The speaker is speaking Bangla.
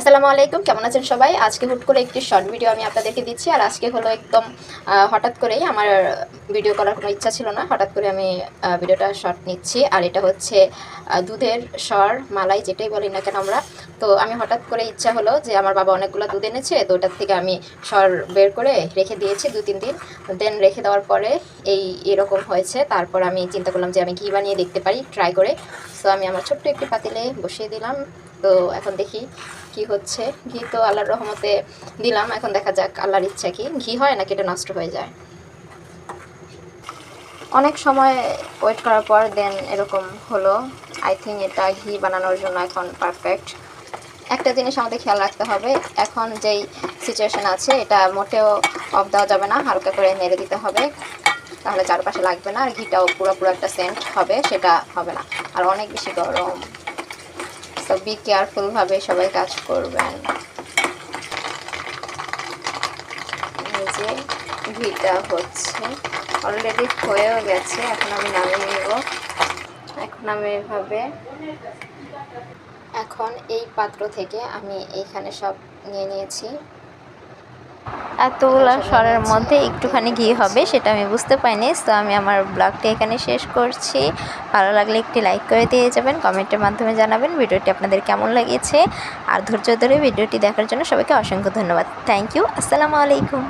আসসালামু আলাইকুম, কেমন আছেন সবাই? আজকে হুট করে একটি শর্ট ভিডিও আমি আপনাদেরকে দিচ্ছি। আর আজকে হলো একদম হঠাৎ করেই আমার ভিডিও করার কোনো ইচ্ছা ছিল না, হঠাৎ করে আমি ভিডিওটা শর্ট নিচ্ছি। আর এটা হচ্ছে দুধের সর মালাই যেটাই বলি না কেন আমরা। তো আমি হঠাৎ করে ইচ্ছা হলো যে আমার বাবা অনেকগুলো দুধ এনেছে, তো ওটার থেকে আমি সর বের করে রেখে দিয়েছি 2-3 দিন। দেন রেখে দেওয়ার পরে এরকম হয়েছে। তারপর আমি চিন্তা করলাম যে আমি ঘি বানিয়ে দেখতে পারি ট্রাই করে। সো আমি আমার ছোট্ট একটি পাতিলে বসিয়ে দিলাম। তো এখন দেখি কি হচ্ছে। ঘি তো আল্লাহর রহমতে দিলাম, এখন দেখা যাক আল্লাহর ইচ্ছা কি ঘি হয় নাকি এটা নষ্ট হয়ে যায়। অনেক সময় ওয়েট করার পর দেন এরকম হলো। আই থিঙ্ক এটা ঘি বানানোর জন্য এখন পারফেক্ট। একটা জিনিস আমাদের খেয়াল রাখতে হবে, এখন যেই সিচুয়েশন আছে এটা মোটেও অফ দেওয়া যাবে না, হালকা করে নেড়ে দিতে হবে, তাহলে চারপাশে লাগবে না। আর ঘিটাও পুরো একটা সেন্ট হবে, সেটা হবে না। আর অনেক বেশি গরম, তো বি কেয়ারফুলভাবে সবাই কাজ করবেন। এই যে ঘিটা হচ্ছে অলরেডি হয়েও গেছে, এখন আমি নামিয়ে নেব। এখন আমি এভাবে এখন এই পাত্র থেকে আমি এইখানে সব নিয়ে নিয়েছি। এতগুলো সরের মধ্যে একটুখানি ঘি হবে সেটা আমি বুঝতে পারিনি। তো আমি আমার ব্লগটি এখানে শেষ করছি। ভালো লাগলে একটি লাইক করে দিয়ে যাবেন, কমেন্টের মাধ্যমে জানাবেন ভিডিওটি আপনাদের কেমন লেগেছে। আর ধৈর্য ধরে ভিডিওটি দেখার জন্য সবাইকে অসংখ্য ধন্যবাদ। Thank you. আসসালামু আলাইকুম।